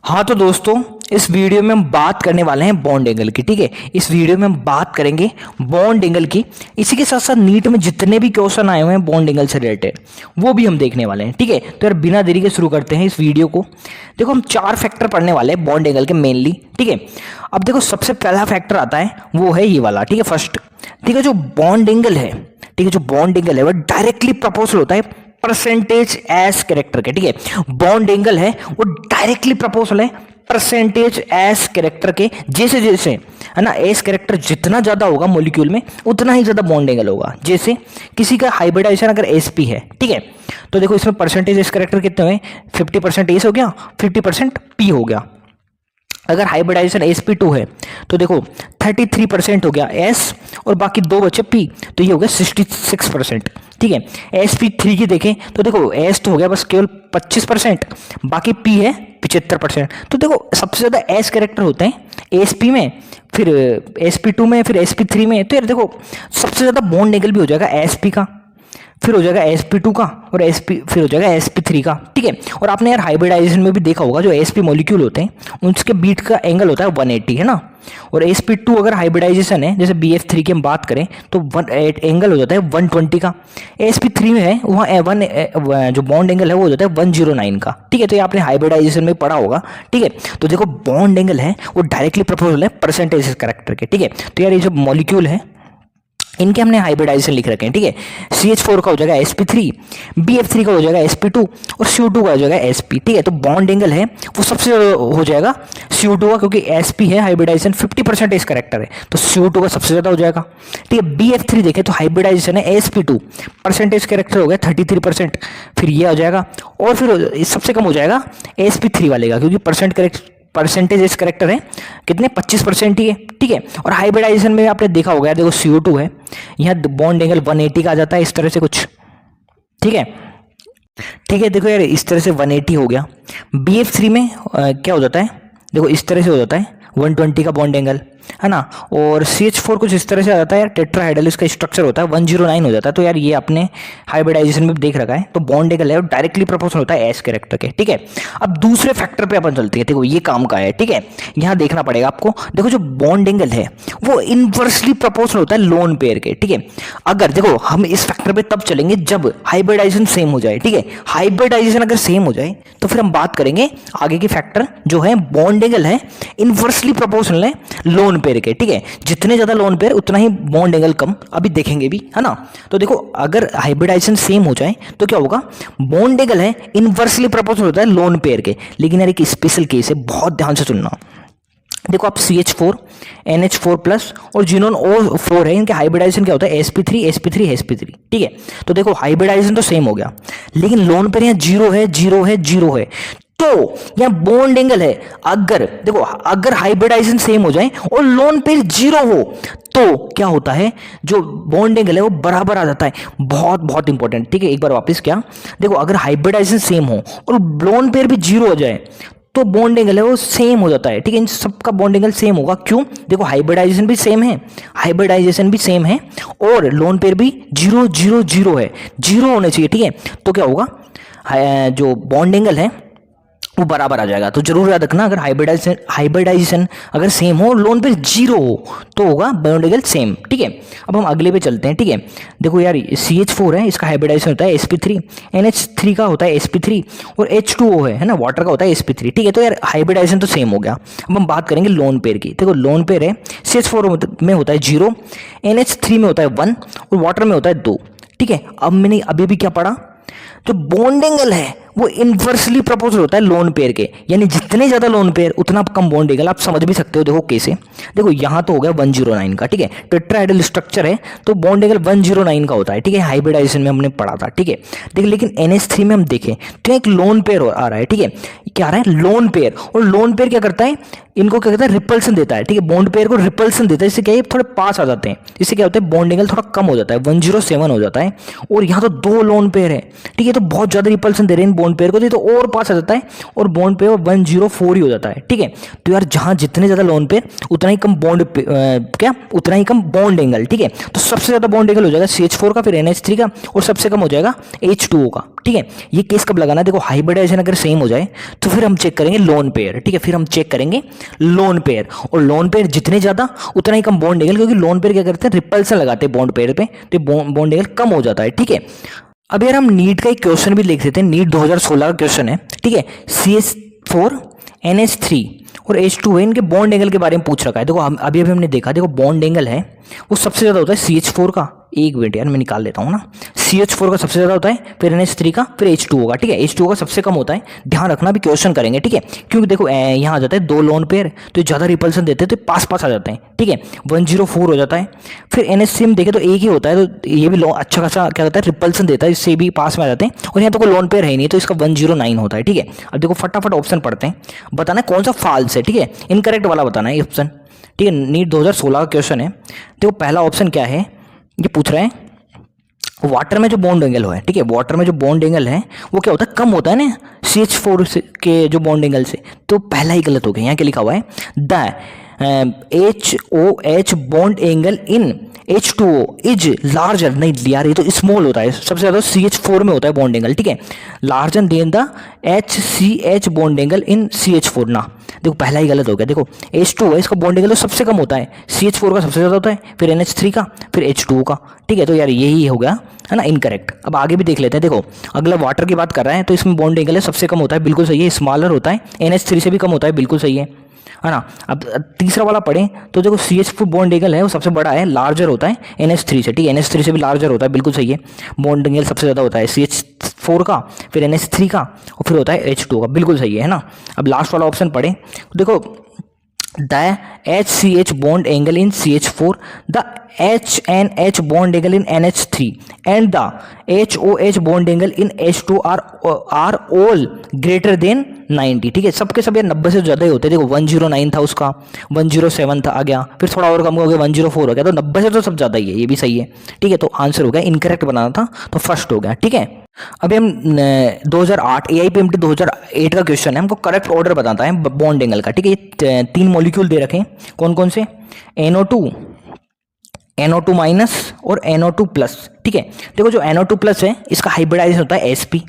हाँ तो दोस्तों, इस वीडियो में हम बात करने वाले हैं बॉन्ड एंगल की। ठीक है, इस वीडियो में हम बात करेंगे बॉन्ड एंगल की। इसी के साथ साथ नीट में जितने भी क्वेश्चन आए हुए हैं बॉन्ड एंगल से रिलेटेड वो भी हम देखने वाले हैं। ठीक है, तो यार बिना देरी के शुरू करते हैं इस वीडियो को। देखो, हम 4 फैक्टर पढ़ने वाले हैं बॉन्ड एंगल के मेनली। ठीक है, अब देखो सबसे पहला फैक्टर आता है वो है ये वाला। ठीक है, फर्स्ट। ठीक है, जो बॉन्ड एंगल है, ठीक है, जो बॉन्ड एंगल है वो डायरेक्टली प्रोपोर्शनल होता है परसेंटेज एस कैरेक्टर के। ठीक है, बॉन्ड एंगल है वो डायरेक्टली प्रोपोर्शनल है परसेंटेज एस कैरेक्टर के। जैसे जैसे है ना, एस कैरेक्टर जितना ज्यादा होगा मॉलिक्यूल में उतना ही ज्यादा बॉन्ड एंगल होगा। जैसे किसी का हाइब्रिडाइजेशन अगर sp है, ठीक है, तो देखो इसमें परसेंटेज एस कैरेक्टर कितने हुए, 50% एस हो गया, 50% p हो गया। अगर हाइब्रिडाइजेशन sp2 है तो देखो 33% हो गया s और बाकी 2 बचे p, तो ये हो गया 66%। ठीक है, sp3 की देखें तो देखो s तो हो गया बस केवल 25%, बाकी p है 75%। तो देखो सबसे ज्यादा s कैरेक्टर होते हैं sp में, फिर sp2 में, फिर sp3 में। तो यार देखो सबसे ज्यादा बॉन्ड एंगल भी हो जाएगा sp का, फिर हो जाएगा sp2 का, और फिर हो जाएगा sp3 का। ठीक है, और आपने यार हाइब्रिडाइजेशन में भी देखा होगा जो sp मॉलिक्यूल होते हैं उनके बीट का एंगल होता है 180, है ना। और sp2 अगर हाइब्रिडाइजेशन है, जैसे bf3 की हम बात करें तो एंगल हो जाता है 120 का। sp3 में है वहाँ जो बॉन्ड एंगल है वो हो जाता है 109 का। ठीक है, तो ये आपने हाइब्रिडाइजेशन में पढ़ा होगा। ठीक है, तो देखो बॉन्ड एंगल है वो डायरेक्टली प्रोपोर्शनल है परसेंटेज कैरेक्टर के। ठीक है, तो यार ये जो मॉलिक्यूल है इनके हमने हाइब्रिडाइजेशन लिख रखे हैं। ठीक है, CH4 का हो जाएगा sp3, BF3 का हो जाएगा sp2 और CO2 का हो जाएगा sp। ठीक है, तो बॉन्ड एंगल है वो सबसे हो जाएगा CO2 का, क्योंकि sp है हाइब्रिडाइजेशन 50% इस करेक्टर है, तो CO2 का सबसे ज्यादा हो जाएगा। ठीक है, BF3 देखें तो हाइब्रिडाइजेशन है sp2, परसेंटेज कैरेक्टर हो गया 33%, फिर ये आ जाएगा, और फिर सबसे कम हो जाएगा sp3 वाले का, क्योंकि परसेंटेज इस करेक्टर है कितने 25% ही है। ठीक है, और हाइब्रिडाइजेशन में आपने देखा होगा, देखो CO2 है, यहाँ बॉन्ड एंगल 180 का आ जाता है इस तरह से कुछ। ठीक है, ठीक है, देखो यार इस तरह से 180 हो गया। BF3 में क्या हो जाता है, देखो इस तरह से हो जाता है 120 का बॉन्ड एंगल, है ना। और CH4 कुछ इस तरह से आ जाता है यार, टेट्राहाइड्रल इसका स्ट्रक्चर होता है 109 हो जाता है। तो यार ये आपने हाइब्रिडाइजेशन में देख रखा है। तो बॉन्ड एंगल है डायरेक्टली प्रोपोर्शनल होता है एस कैरेक्टर के। ठीक है, अब दूसरे फैक्टर पे अपन चलते हैं। देखो ये काम का है। ठीक है, यहाँ देखना पड़ेगा आपको। देखो जो बॉन्ड एंगल है वो इनवर्सली प्रोपोर्शनल होता है लोन पेयर के। ठीक है, अगर देखो हम इस फैक्टर पे तब चलेंगे जब हाइब्रिडाइजेशन सेम हो जाए। ठीक है, हाइब्रिडाइजेशन अगर सेम हो जाए तो फिर हम बात करेंगे आगे की फैक्टर जो है बॉन्ड एंगल है इनवर्सली प्रोपोर्शनल है लोन पेयर के। ठीक है, जितने ज्यादा लोन पेयर उतना ही बॉन्ड एंगल कम, अभी देखेंगे भी, है ना। तो देखो अगर हाइब्रिडाइजेशन सेम हो जाए तो क्या होगा, बॉन्ड एंगल है इनवर्सली प्रोपोर्शनल होता है लोन पेयर के। लेकिन यार एक स्पेशल केस है, बहुत ध्यान से सुनना। देखो आप CH4 NH4+ और जिनोन O4 है, इनके हाइब्रिडाइजेशन क्या होता है sp3 sp3 sp3। ठीक है, तो देखो हाइब्रिडाइजेशन तो सेम हो गया, लेकिन लोन पेयर यहाँ 0 है 0 है 0 है। तो यहाँ बॉन्ड एंगल है, अगर देखो अगर हाइब्रिडाइजेशन सेम हो जाए और लोन पेयर 0 हो तो क्या होता है, जो बॉन्ड एंगल है वो बराबर आ जाता है। बहुत बहुत इंपॉर्टेंट। ठीक है, एक बार वापस क्या, देखो अगर हाइब्रिडाइजेशन सेम हो और लोन पेयर भी 0 हो जाए तो बॉन्ड एंगल है वो सेम हो जाता है। ठीक है, इन सबका बॉन्ड एंगल सेम होगा। क्यों, देखो हाइब्रिडाइजेशन भी सेम है, हाइब्रिडाइजेशन भी सेम है और लोन पेयर भी 0 0 0 है, 0 होने चाहिए। ठीक है, तो क्या होगा, जो बॉन्ड एंगल है वो बराबर आ जाएगा। तो जरूर याद रखना, अगर हाइब्रिडाइजेशन अगर सेम हो, लोन पे 0 हो तो होगा बॉन्ड एंगल सेम। ठीक है, अब हम अगले पे चलते हैं। ठीक है, देखो यार CH4 है, इसका हाइब्रिडाइजेशन होता है sp3, NH3 का होता है sp3 और H2O है ना, वाटर का होता है sp3। ठीक है, तो यार हाइब्रिडाइजेशन तो सेम हो गया। अब हम बात करेंगे लोन पेयर की। देखो लोन पेयर है, CH4 में होता है 0, NH3 में होता है 1 और वाटर में होता है 2। ठीक है, अब मैंने अभी भी क्या पढ़ा, जो बॉन्ड एंगल है वो इनवर्सली प्रोपोर्शनल होता है लोन पेयर के, यानी जितने ज्यादा लोन पेयर उतना कम बॉन्ड एंगल। आप समझ भी सकते हो, देखो कैसे, देखो यहाँ तो हो गया 109 का। ठीक है, टेट्राहाइड्रल स्ट्रक्चर है तो बॉन्ड एंगल 109 का होता है। ठीक है, हाइब्रिडाइजेशन में हमने पढ़ा था। ठीक है, देखिए लेकिन NH3 में हम देखें तो एक लोन पेयर आ रहा है। ठीक है, क्या आ रहा है, लोन पेयर। और लोन पेयर क्या करता है, इनको क्या कहता है, रिपल्सन देता है, ठीक है, बॉन्ड पेयर को रिपल्सन देता है, इससे क्या है, थोड़े पास आ जाते हैं, इससे क्या होता है, बॉन्ड एंगल थोड़ा कम हो जाता है, 107 हो जाता है। और यहाँ तो 2 लोन पेयर है, ठीक है, तो बहुत ज्यादा रिपल्सन दे रहे हैं इन बॉन्ड पेयर को, तो और पास आ जाता है और बॉन्ड पेयर 104 ही हो जाता है, ठीक है। तो यार जहां जितने ज्यादा लोन पेयर उतना ही कम बॉन्ड क्या उतना ही कम बॉन्ड एंगल, ठीक है। तो सबसे ज्यादा बॉन्ड एंगल हो जाएगा CH4 का, फिर NH3 का, और सबसे कम हो जाएगा H2O का, ठीक है। ये केस कब लगाना है, देखो हाइब्रिडाइजेशन अगर सेम हो जाए तो फिर हम चेक करेंगे लोन पेयर, ठीक है, फिर हम चेक करेंगे लोन पेयर, और लोन पेयर जितने ज्यादा उतना ही कम बॉन्ड एंगल, क्योंकि लोन पेयर क्या करते हैं, रिपल्सन लगाते हैं बॉन्ड पेयर पे, तो बॉन्ड एंगल कम हो जाता है, ठीक है। अब यार हम नीट का एक क्वेश्चन भी लिख देते हैं, नीट 2016 का क्वेश्चन है, ठीक है। CH4 NH3 और H2O इनके बॉन्ड एंगल के बारे में पूछ रखा है। देखो अभी हमने देखा, देखो बॉन्ड एंगल है वो सबसे ज्यादा होता है CH4 का, एक मिनट यार मैं निकाल लेता हूँ ना, CH4 का सबसे ज्यादा होता है, फिर NH3 का, फिर H2O का, ठीक है। H2O का सबसे कम होता है, ध्यान रखना भी क्वेश्चन करेंगे, ठीक है, क्योंकि देखो यहाँ आ जाता है 2 लोन पेयर, तो ज्यादा रिपल्सन देते हैं तो पास पास आ जाते हैं, ठीक है, 104 हो जाता है। फिर NH3 में देखे तो एक ही होता है, तो ये भी अच्छा खासा क्या होता है, रिपल्सन देता है, इससे भी पास में आ जाते हैं, और यहाँ तो कोई लोन पेयर है ही नहीं, तो इसका 109 होता है, ठीक है। अब देखो फटाफट ऑप्शन पढ़ते हैं, बताना है कौन सा फॉल्स है, ठीक है, इनकरेक्ट वाला बताना है ऑप्शन, ठीक है। नीट 2016 का क्वेश्चन है, देखो पहला ऑप्शन क्या है, ये पूछ रहे हैं वाटर में जो बॉन्ड एंगल है, ठीक है, वाटर में जो बॉन्ड एंगल है वो क्या होता है, कम होता है ना CH4 के जो बॉन्ड एंगल से, तो पहला ही गलत हो गया। यहाँ क्या लिखा हुआ है, the HOH bond angle in H2O is larger, नहीं यार ये तो स्मॉल होता है, सबसे ज्यादा CH4 में होता है बॉन्ड एंगल, ठीक है, larger than the HCH bond angle in CH4 ना, देखो पहला ही गलत हो गया। देखो H2O है, इसका बॉन्ड एंगल तो सबसे कम होता है, CH4 का सबसे ज्यादा होता है, फिर NH3 का, फिर H2O का, ठीक है, तो यार यही हो गया है ना इनकरेक्ट। अब आगे भी देख लेते हैं, देखो अगला वाटर की बात कर रहा है, तो इसमें बॉन्ड एंगल सबसे कम होता है, बिल्कुल सही है, स्मॉलर होता है, NH3 से भी कम होता है, बिल्कुल सही है ना। अब तीसरा वाला पढ़ें तो देखो CH4 बॉन्ड एंगल है वो सबसे बड़ा है, लार्जर होता है NH3 से, ठीक है, NH3 से भी लार्जर होता है, बिल्कुल सही है, बॉन्ड एंगल सबसे ज़्यादा होता है CH4 का, फिर NH3 का, और फिर होता है H2 का, बिल्कुल सही है ना। अब लास्ट वाला ऑप्शन पढ़ें तो देखो the HCH bond angle in CH4, the HNH bond angle in NH3 and the HOH bond angle in H2 are all greater than 90, ठीक है, सबके सब यार 90 से ज़्यादा ही होते हैं। देखो 109 था उसका, 107 था आ गया, फिर थोड़ा और कम हो गया 104 हो गया, तो 90 से तो सब ज़्यादा ही है, ये भी सही है, ठीक है। तो आंसर हो गया, इनकरेक्ट बनाना था तो फर्स्ट हो गया, ठीक है। अभी हम 2008 AIPMT 2008 का क्वेश्चन है, हमको करेक्ट ऑर्डर बताता है बॉन्ड एंगल का, ठीक है। ये 3 मॉलिक्यूल दे रखे हैं, कौन कौन से, NO2 माइनस और NO2 प्लस, ठीक है। देखो जो NO2 प्लस है इसका हाइब्रिडाइजेशन होता है SP,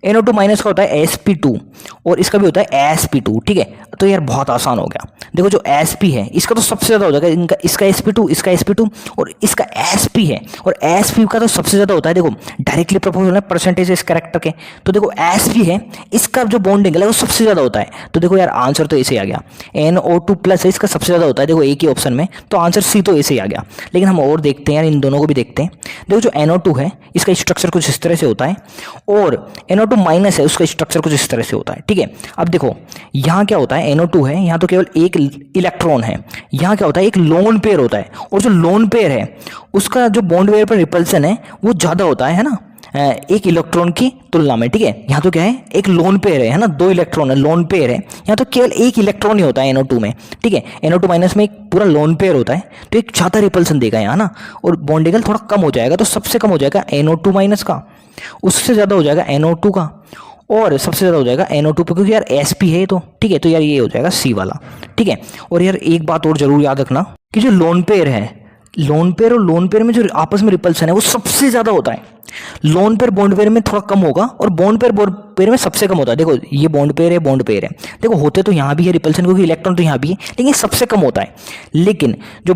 NO2 माइनस का होता है SP2 और इसका भी होता है SP2, ठीक है। तो यार बहुत आसान हो गया, देखो जो SP है इसका तो सबसे ज़्यादा हो जाएगा, इसका SP2, इसका SP2 और इसका SP है, और SP का तो सबसे ज़्यादा होता है, देखो डायरेक्टली प्रोपोर्शनल है परसेंटेज इस कैरेक्टर के, तो देखो SP है इसका जो बॉन्ड एंगल है वो सबसे ज़्यादा होता है, तो देखो यार आंसर तो ऐसे ही आ गया। NO2 प्लस है इसका सबसे ज़्यादा होता है, देखो एक ही ऑप्शन में, तो आंसर C तो ऐसे ही आ गया। लेकिन हम और देखते हैं यार, इन दोनों को भी देखते हैं। देखो जो NO2 है इसका स्ट्रक्चर कुछ इस तरह से होता है, और NO2 माइनस है उसका स्ट्रक्चर कुछ इस तरह से होता है, ठीक है। अब देखो यहाँ क्या होता है, NO2 है यहाँ तो केवल एक इलेक्ट्रॉन है, यहाँ क्या होता है एक लोन पेयर होता है, और जो लोन पेयर है उसका जो बॉन्ड पेयर पर रिपल्सन है वो ज़्यादा होता है ना एक इलेक्ट्रॉन की तुलना में, ठीक है। यहाँ तो क्या है एक लोन पेयर है ना, 2 इलेक्ट्रॉन है, लोन पेयर है, यहाँ तो केवल एक इलेक्ट्रॉन ही होता है NO2 में, ठीक है। NO2 माइनस में एक पूरा लोन पेयर होता है, तो एक ज़्यादा रिपल्सन देगा यहाँ ना, और बॉन्ड एंगल थोड़ा कम हो जाएगा, तो सबसे कम हो जाएगा NO2 माइनस का, उससे ज़्यादा हो जाएगा NO2 का, और सबसे ज़्यादा हो जाएगा NO2 पे, क्योंकि यार SP है तो, ठीक है। तो यार ये हो जाएगा C वाला, ठीक है। और यार एक बात और जरूर याद रखना कि जो लोन पेयर है, लोन पेयर और लोन पेयर में जो आपस में रिपल्सन है वो सबसे ज़्यादा होता है, लोन पेयर बॉन्ड पेयर में थोड़ा कम होगा, और बॉन्ड पेयर में सबसे कम होता है। देखो ये बॉन्ड पेयर है, बॉन्ड पेयर है, देखो होते तो यहाँ भी है रिपल्सन, क्योंकि इलेक्ट्रॉन तो यहाँ भी है, लेकिन सबसे कम होता है। लेकिन जो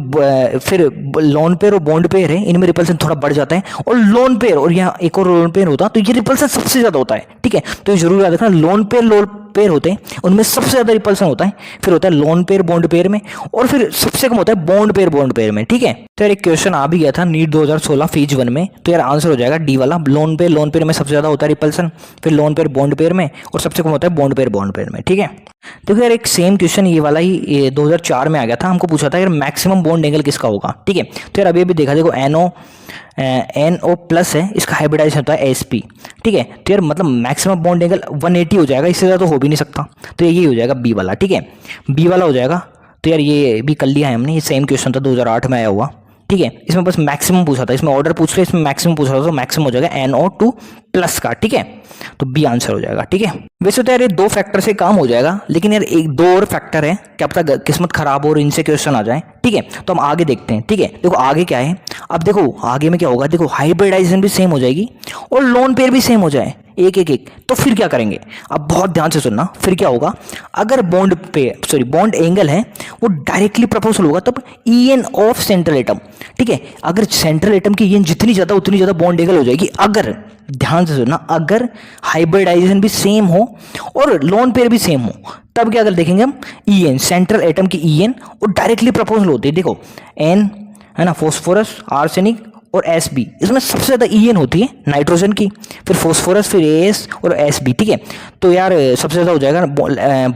फिर लोन पेयर और बॉन्ड पेयर है इनमें रिपल्सन थोड़ा बढ़ जाता है, और लोन पेयर और यहाँ एक और लोन पेयर होता तो ये रिपल्सन सबसे ज़्यादा होता है, ठीक है। तो ये जरूर याद रखना, लोन पेयर होते हैं उनमें सबसे ज़्यादा रिपल्सन होता है, फिर होता है लोन पेयर बॉन्ड पेयर में, और फिर सबसे कम होता है बॉन्ड पेयर में, ठीक है। तो यार एक क्वेश्चन आ भी गया था नीट 2016 फेज 1 में, तो यार आंसर हो जाएगा D वाला, लोन पेयर में सबसे ज़्यादा होता है रिपल्सन, फिर lone pair pair bond pair में, और सबसे कम होता है बॉन्ड पेयर में, ठीक है। देखो यार, एक सेम क्वेश्चन ये वाला ही 2004 में आ गया था। हमको पूछा था यार मैक्सिमम बॉन्ड एंगल किसका होगा, ठीक है। तो यार अभी अभी देखा, देखो NO प्लस है, इसका हाइब्रिडाइजेशन होता है SP, ठीक है। तो यार मतलब मैक्सिमम बॉन्ड एंगल 180 हो जाएगा, इससे ज़्यादा तो हो भी नहीं सकता। तो यही हो जाएगा B वाला, ठीक है, B वाला हो जाएगा। तो यार ये भी कर लिया है हमने, ये सेम क्वेश्चन था 2008 में आया हुआ, ठीक है। इसमें बस मैक्सिमम पूछा था, इसमें ऑर्डर पूछ रहे, इसमें मैक्सिमम पूछा था, तो मैक्सिमम हो जाएगा NO2 प्लस का, ठीक है। तो बी आंसर हो जाएगा, ठीक है। वैसे तो यार ये 2 फैक्टर से काम हो जाएगा, लेकिन यार एक 2 और फैक्टर है, क्या पता किस्मत खराब हो और इनसे क्वेश्चन आ जाए, ठीक है। तो हम आगे देखते हैं, ठीक है। देखो आगे क्या है, अब देखो आगे में क्या होगा, देखो हाइब्रिडाइजेशन भी सेम हो जाएगी और लोन पेयर भी सेम हो जाए, एक, तो फिर क्या करेंगे, अब बहुत ध्यान से सुनना। फिर क्या होगा, अगर बॉन्ड एंगल है वो डायरेक्टली प्रोपोर्शनल होगा तब EN ऑफ सेंट्रल एटम, ठीक है। अगर सेंट्रल एटम की EN जितनी ज्यादा उतनी ज्यादा बॉन्ड एंगल हो जाएगी। अगर, ध्यान से सुनना, अगर हाइब्रिडाइजेशन भी सेम हो और लोन पेयर भी सेम हो, तब क्या कर देखेंगे हम, EN सेंट्रल एटम की EN और डायरेक्टली प्रोपोर्शनल होती है। देखो N है ना, फॉस्फोरस, आर्सेनिक और Sb, इसमें सबसे ज़्यादा EN होती है नाइट्रोजन की, फिर फॉस्फोरस, फिर AS और Sb, ठीक है। तो यार सबसे ज़्यादा हो जाएगा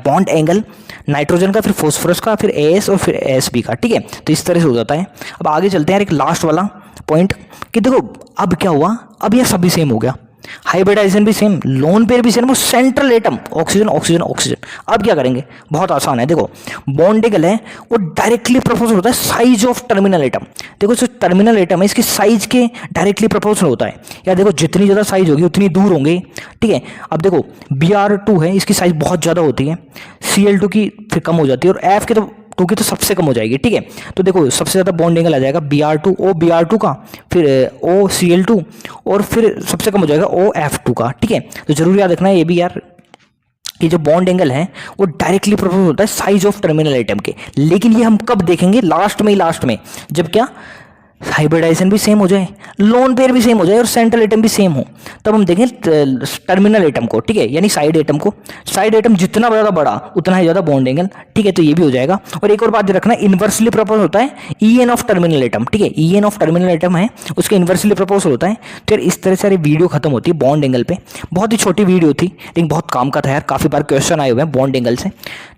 बॉन्ड एंगल नाइट्रोजन का, फिर फॉस्फोरस का, फिर AS और फिर Sb का, ठीक है। तो इस तरह से हो जाता है। अब आगे चलते हैं यार, एक लास्ट वाला पॉइंट कि देखो अब क्या हुआ, अब यह सभी सेम हो गया, हाइब्रिडाइजेशन भी सेम, लोन पेयर भी सेम, वो central atom oxygen oxygen oxygen. अब क्या करेंगे, बहुत आसान है। देखो बॉन्ड एंगल है वो डायरेक्टली प्रोपोर्शनल होता है साइज ऑफ टर्मिनल एटम। देखो जो टर्मिनल एटम है इसकी साइज के डायरेक्टली प्रोपोर्शनल होता है। या देखो जितनी ज़्यादा साइज होगी उतनी दूर होंगे, ठीक है। अब देखो Br2 है, इसकी साइज बहुत ज़्यादा होती है, Cl2 की फिर कम हो जाती है, और F की तो 2 की तो सबसे कम हो जाएगी, ठीक है। तो देखो सबसे ज़्यादा बॉन्ड एंगल आ जाएगा Br2 OBr2 का, फिर OCl2 और फिर सबसे कम हो जाएगा OF2 का, ठीक है। तो जरूर याद रखना है ये भी यार कि जो बॉन्ड एंगल है वो डायरेक्टली प्रोपोर्शनल होता है साइज ऑफ टर्मिनल एटम के। लेकिन ये हम कब देखेंगे, लास्ट में, जब क्या हाइब्रिडाइजेशन भी सेम हो जाए, लोन पेयर भी सेम हो जाए और सेंट्रल एटम भी सेम हो, तब हम देखें टर्मिनल एटम को, ठीक है, यानी साइड एटम को। साइड एटम जितना ज़्यादा बड़ा उतना ही ज़्यादा बॉन्ड एंगल, ठीक है। तो ये भी हो जाएगा। और एक और बात रखना, इन्वर्सली प्रोपोर्शनल होता है EN ऑफ टर्मिनल एटम, ठीक है। EN ऑफ टर्मिनल एटम है उसके इन्वर्सली प्रोपोर्शनल होता है। तो यार इस तरह से सारी वीडियो खत्म होती है बॉन्ड एंगल पे। बहुत ही छोटी वीडियो थी लेकिन बहुत काम का था यार, काफ़ी बार क्वेश्चन आए हुए हैं बॉन्ड एंगल से,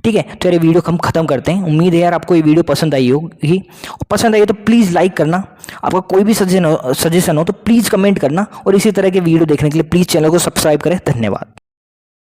ठीक है। तो यार वीडियो हम खत्म करते हैं। उम्मीद है यार आपको ये वीडियो पसंद आई होगी, और पसंद आई तो प्लीज़ लाइक करना। आपका कोई भी सजेशन हो तो प्लीज़ कमेंट करना, और इसी तरह के वीडियो देखने के लिए प्लीज़ चैनल को सब्सक्राइब करें। धन्यवाद।